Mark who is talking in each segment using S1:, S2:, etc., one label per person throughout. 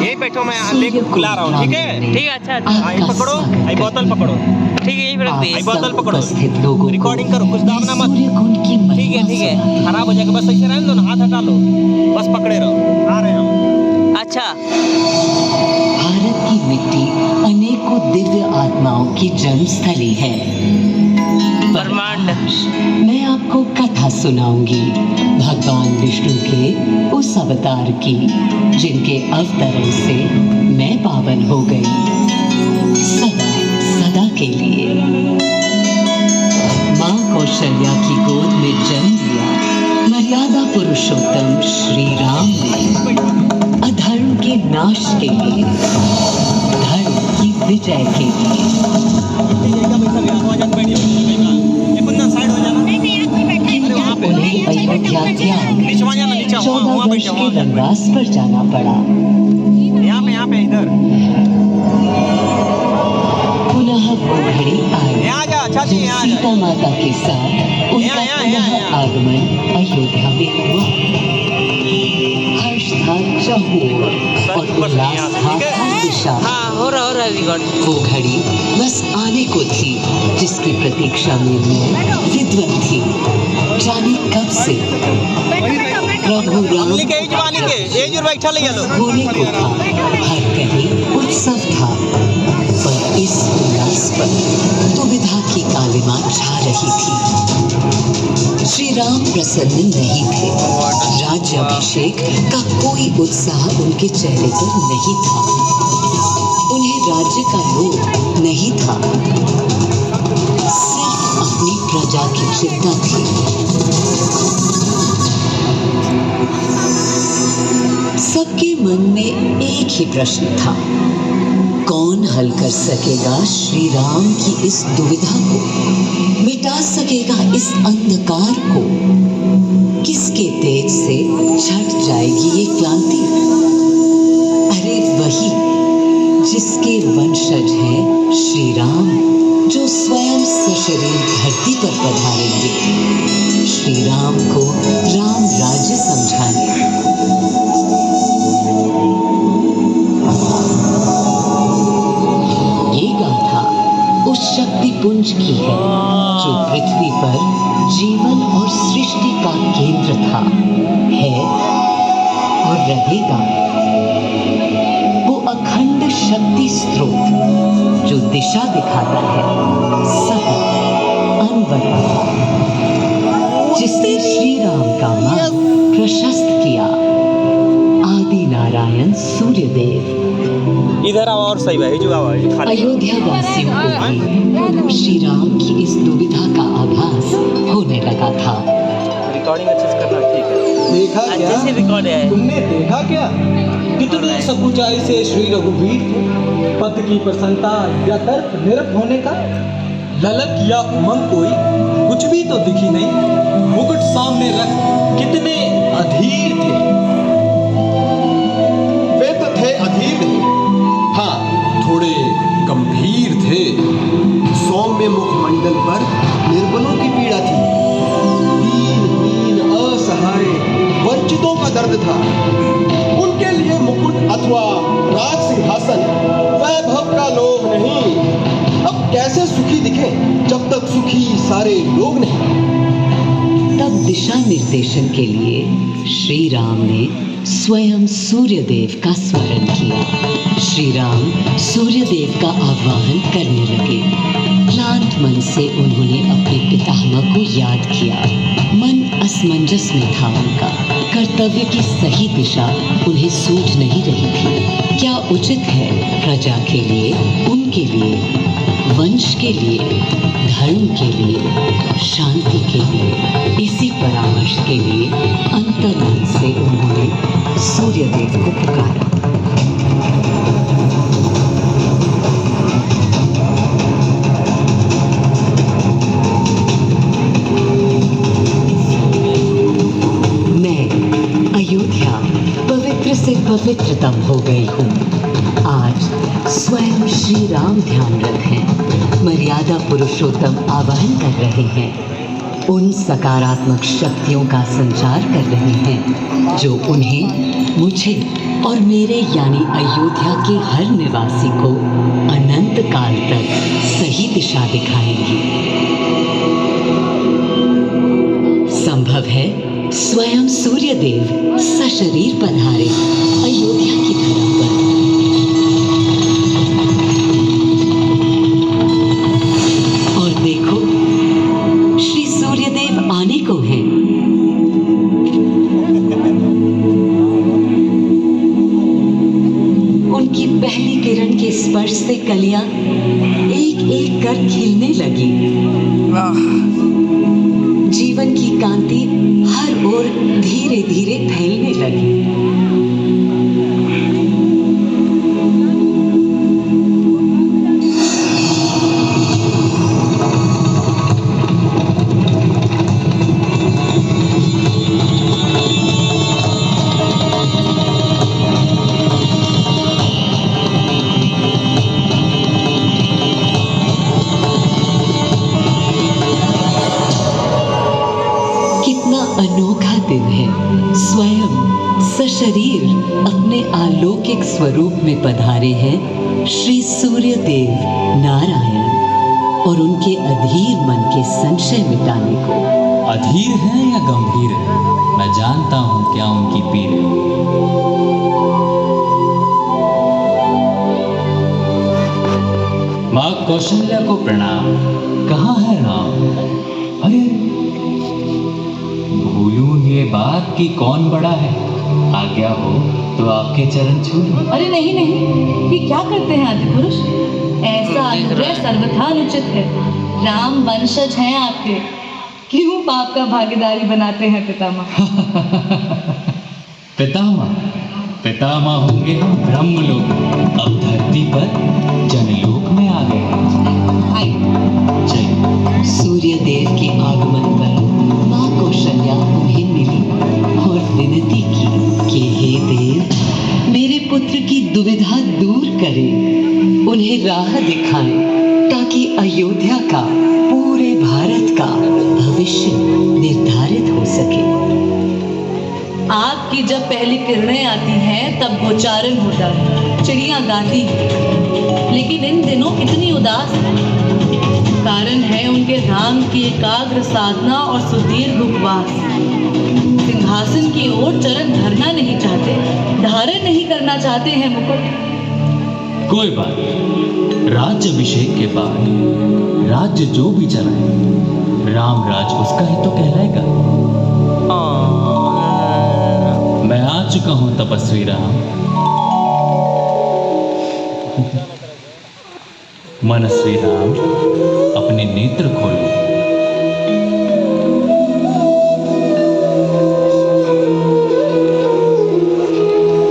S1: यहीं बैठो, मैं लेके बुला रहा हूँ, ठीक है?
S2: ठीक है, अच्छा।
S1: हाँ, ये पकड़ो, ये बोतल पकड़ो,
S2: ठीक है, यहीं पे रख
S1: ये
S2: दी।
S1: बोतल पकड़ो,
S3: लोगों
S1: रिकॉर्डिंग करो, कुछ दाबना मत।
S2: ठीक है, ठीक है।
S1: खराब हो जाएगा, बस ऐसे रहने दो ना, हाथ हटा लो, बस पकड़े रहो, आ रहे हैं हम।
S2: अच्छा।
S3: भारत की मिट्टी अनेकों दिव्य आत्माओं की जन्मस्थली है।
S2: ब्रह्मांड।
S3: मैं आपको कथा सुनाऊंगी भगवान विष्णु के उस अवतार की, जिनके अवतरण से मैं पावन हो गई, सदा सदा के लिए। माँ कौशल्या की गोद में जन्म लिया मर्यादा पुरुषोत्तम श्री राम ने, अधर्म के नाश के लिए, धर्म की विजय के लिए। उन्हें अयोध्या त्याग 14 वर्ष के वनवास पर जाना पड़ा।
S1: यहाँ पे इधर
S3: पुनः वो घड़ी आई जब सीता माता के साथ उनका पुनः आगमन अयोध्या में हुआ। हर्ष था चारों और उल्लास था हर दिशा।
S2: हाँ, हो रहा रिकॉर्ड।
S3: वो घड़ी बस आने को थी, जिसकी प्रतीक्षा में मैं विद्वत थी। जाने कब से प्रभु राम होने को था, हर कहीं उत्सव था, पर इस उल्लास पर दुविधा की कालिमा छा रही थी। श्री राम प्रसन्न नहीं थे। राज्याभिषेक का कोई उत्साह उनके चेहरे पर नहीं था। उन्हें राज्य का लोभ नहीं था, सिर्फ अपनी प्रजा की चिंता थी। सबके मन में एक ही प्रश्न था, कौन हल कर सकेगा श्री राम की इस दुविधा को, मिटा सकेगा इस अंधकार को, किसके तेज से छट जाएगी ये क्रांति। अरे वही जिसके वंशज हैं श्री राम, जो स्वयं सशरीर धरती पर पधारेंगे श्री राम को राम राज्य समझाने। ये गाथा उस शक्ति पुंज की है जो पृथ्वी पर जीवन और सृष्टि का केंद्र था, है और रहेगा। वो अखंड शक्ति स्रोत जो दिशा दिखाता है, सतत अनवरत, जिसने श्री राम का मार्ग प्रशस्त किया। आदि नारायण सूर्यदेव।
S1: इधर आओ और सही है, जो आओ
S3: अयोध्या वासियों को भी प्रभु श्री राम की इस दुविधा का आभास होने लगा था।
S1: रिकॉर्डिंग अच्छे से करना, ठीक है?
S4: देखा क्या?
S2: अच्छे से रिकॉर्ड है।
S4: तुमने देखा क्या? कितनी सकुचाई से श्री रघुवीर पद की प्रसन्नता या तर्क निरत होने का ललक या उमंग कोई कुछ भी तो दिखी नहीं। मुकुट सामने रख कितने अधीर थे।
S5: वे तो थे अधीर नहीं, हाँ थोड़े गंभीर थे। सौम्य मुखमंडल पर निर्बलों की पीड़ा थी, दीन असहाय वंचितों का दर्द था। उनके लिए मुकुट अथवा राज सिंहासन वैभव का लोभ नहीं। अब कैसे सुखी दिखे जब तक सुखी सारे लोग नहीं।
S3: तब दिशा निर्देशन के लिए श्री राम ने स्वयं सूर्यदेव का स्मरण किया। श्री राम सूर्यदेव का आह्वान करने लगे। क्लांत मन से उन्होंने अपने पितामह को याद किया। मन असमंजस में था उनका। कर्तव्य की सही दिशा उन्हें सूझ नहीं रही थी। क्या उचित है प्रजा के लिए, उनके लिए, वंश के लिए, धर्म के लिए, शांति के लिए। इसी परामर्श के लिए अंतर्मन से उन्होंने सूर्यदेव को पुकारा। मैं अयोध्या पवित्र से पवित्रतम हो गई हूँ। आज स्वयं श्री राम ध्यानरत हैं, मर्यादा पुरुषोत्तम आवाहन कर रहे हैं, उन सकारात्मक शक्तियों का संचार कर रहे हैं जो उन्हें, मुझे और मेरे यानी अयोध्या के हर निवासी को अनंत काल तक सही दिशा दिखाएंगी। संभव है स्वयं सूर्यदेव सशरीर पधारे अयोध्या की धरा पर। और देखो, श्री सूर्यदेव आने को हैं। उनकी पहली किरण के स्पर्श से कलियां एक एक कर खिलने लगी। जीवन की कांति हर ओर धीरे धीरे फैलने लगी। अनोखा दिन है। स्वयं सशरीर अपने अलौकिक स्वरूप में पधारे हैं श्री सूर्यदेव नारायण, और उनके अधीर मन के संशय मिटाने को।
S6: अधीर है या गंभीर है, मैं जानता हूं क्या उनकी पीड़ है। माँ कौशल्या को प्रणाम। कहाँ है राम? अरे भूलूं ये बात कि कौन बड़ा है। आज्ञा हो तो आपके चरण छू लूं।
S7: अरे नहीं नहीं, ये क्या करते हैं आदि पुरुष? ऐसा अनुग्रह सर्वथा अनुचित है। राम वंशज हैं आपके, क्यों पाप का भागीदारी बनाते हैं पितामह?
S6: पितामह होंगे हम ब्रह्मलोक, अब धरती पर जनलोक में आ गए हैं। चलिए।
S3: सूर्यदेव के आगमन पर माँ कौशल्या उन्हें मिली और विनती की कि हे देव, मेरे पुत्र की दुविधा दूर करें, उन्हें राह दिखाएं, ताकि अयोध्या का, पूरे भारत का भविष्य निर्धारित हो सके।
S7: आपकी जब पहली किरणें आती हैं तब गोचारण होता है, चिड़ियां गाती हैं, लेकिन इन दिनों इतनी उदास है। कारण है उनके राम की एकाग्र साधना और सुदीर्घ उपवास। सिंहासन की ओर चरण धरना नहीं चाहते, धारण नहीं करना चाहते हैं मुकुट।
S6: कोई बात नहीं, राज्य अभिषेक के बाद राज्य जो भी चलाए, राम राज उसका ही तो कहलाएगा। मैं आ चुका हूं तपस्वी राम। मनस्वी राम, अपने नेत्र खोलो।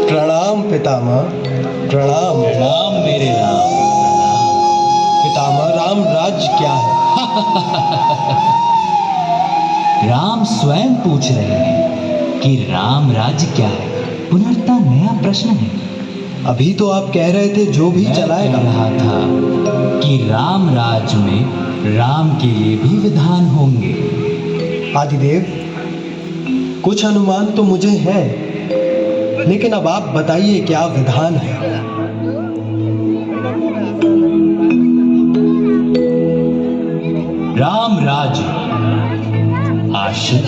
S5: प्रणाम पितामह, प्रणाम।
S6: प्रणाम मेरे राम।
S5: पितामह, राम राज्य क्या है?
S6: राम स्वयं पूछ रहे हैं कि राम राज्य क्या है। पुनर्ता नया प्रश्न है।
S5: अभी तो आप कह रहे थे जो भी चलाएगा।
S6: मैं कह रहा था कि राम राज्य में राम के लिए भी विधान होंगे।
S5: आदिदेव, कुछ अनुमान तो मुझे है, लेकिन अब आप बताइए क्या विधान है।
S6: राम राज्य आश्रित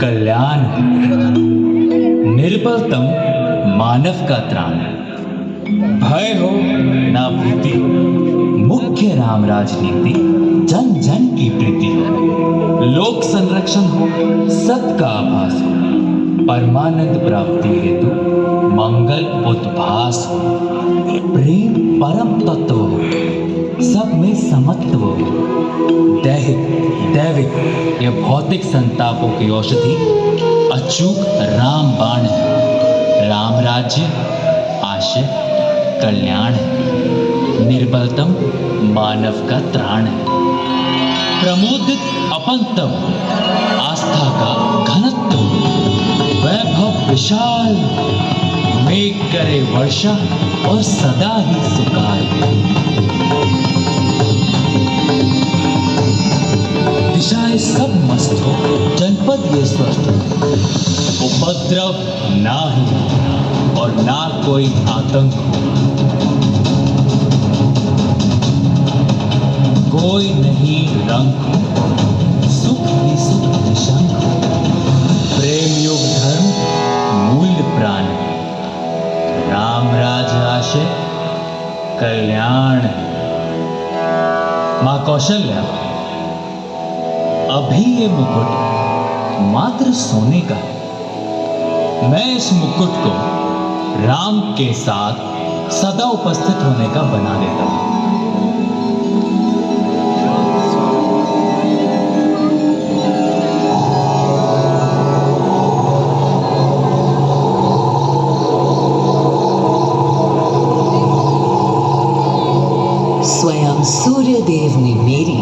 S6: कल्याण है, निर्बलतम मानव का त्राण है। भय हो ना भीति, मुख्य राम राजनीति जन जन की प्रीति हो। लोक संरक्षण हो, सत का आभास हो, परमानंद प्राप्ति हेतु मंगल उद्भास हो। प्रेम परम तत्व हो, सब में समत्व हो। दैहिक दैविक या भौतिक संतापों की औषधि अचूक राम बाण है। राम राज्य आशय कल्याण है, निर्बलतम मानव का त्राण है। प्रमोदित अपंतव, आस्था का घनत्व, वैभव विशाल, मेघ करे वर्षा और सदा ही सुकाल। दिशाएं सब मस्त हो, जनपद ये स्वस्थ हो, उपद्रव ना ही और ना कोई आतंक होगा। कोई नहीं रंग हो, सुख ही सुख निशंक हो। प्रेम योग धर्म मूल्य प्राण है, राम राज आशय कल्याण है। मां कौशल्या, अभी ये मुकुट मात्र सोने का है। मैं इस मुकुट को राम के साथ सदा उपस्थित होने का बना देता हूं।
S3: स्वयं सूर्यदेव ने मेरी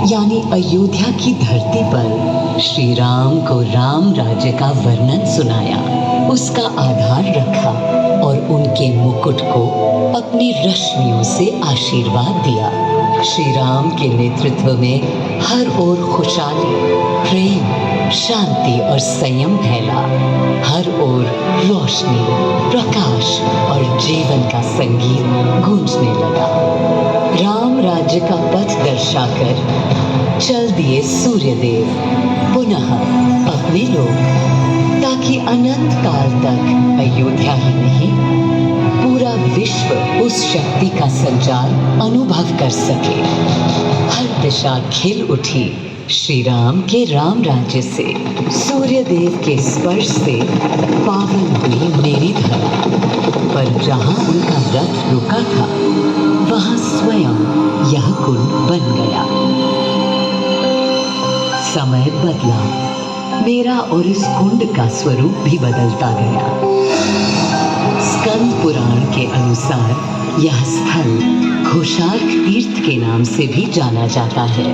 S3: यानी अयोध्या की धरती पर श्री राम को राम राज्य का वर्णन सुनाया, उसका आधार रखा और उनके मुकुट को अपनी रश्मियों से आशीर्वाद दिया। श्री राम के नेतृत्व में हर ओर खुशहाली, प्रेम, शांति और संयम फैला। हर ओर रोशनी, प्रकाश और जीवन का संगीत गूंजने लगा। राम राज्य का पथ दर्शाकर चल दिए सूर्यदेव पुनः अपने लोक, ताकि अनंत काल तक अयोध्या ही नहीं पूरा विश्व उस शक्ति का संचार अनुभव कर सके। हर दिशा खिल उठी श्री राम के राम राज्य से। सूर्यदेव के स्पर्श से पावन हुई मेरी धरा, पर जहाँ उनका रथ रुका था वहाँ स्वयं यह कुंड बन गया। समय बदला, मेरा और इस कुंड का स्वरूप भी बदलता गया। स्कंद पुराण के अनुसार यह स्थल घोषार्क तीर्थ के नाम से भी जाना जाता है।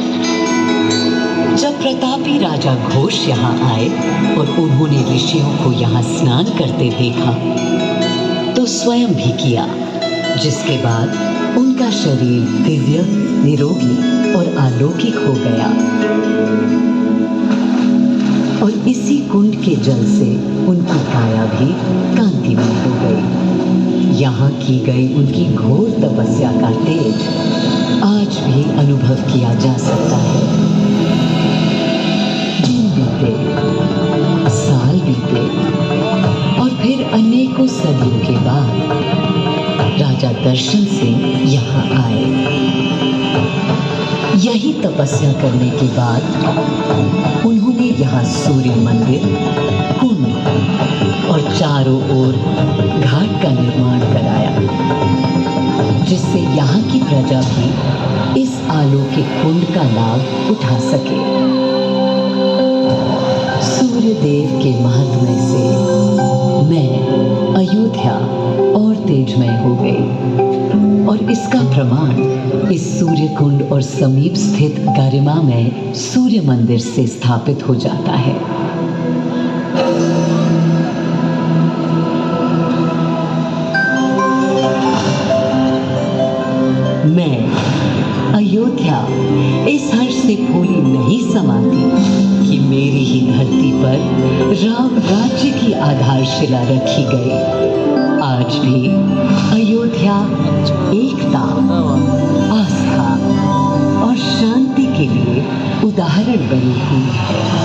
S3: जब प्रतापी राजा घोष यहाँ आए और उन्होंने ऋषियों को यहाँ स्नान करते देखा तो स्वयं भी किया, जिसके बाद उनका शरीर दिव्य, निरोगी और अलौकिक हो गया। और इसी कुंड के जल से उनकी काया भी कांतिमय हो गई। यहाँ की गई उनकी घोर तपस्या का तेज आज भी अनुभव किया जा सकता है। दिन बीते, साल बीते और फिर अनेकों सदियों के बाद राजा दर्शन सिंह यहाँ आए। यही तपस्या करने के बाद उन्होंने यहाँ सूर्य मंदिर, कुंड और चारों ओर घाट का निर्माण कराया, जिससे यहाँ की प्रजा भी इस अलौकिक कुंड का लाभ उठा सके। सूर्यदेव के महात्म्य से मैं अयोध्या और तेजमय हो गई, और इसका प्रमाण इस सूर्य कुंड और समीप स्थित गरिमामय सूर्य मंदिर से स्थापित हो जाता है। मैं अयोध्या इस हर्ष से फूली नहीं समाती कि मेरी ही धरती पर राम राज्य की आधारशिला रखी गई। आज भी अयोध्या एकता, आस्था और शांति के लिए उदाहरण बनी हुई है।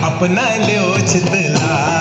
S8: अपना लो चितला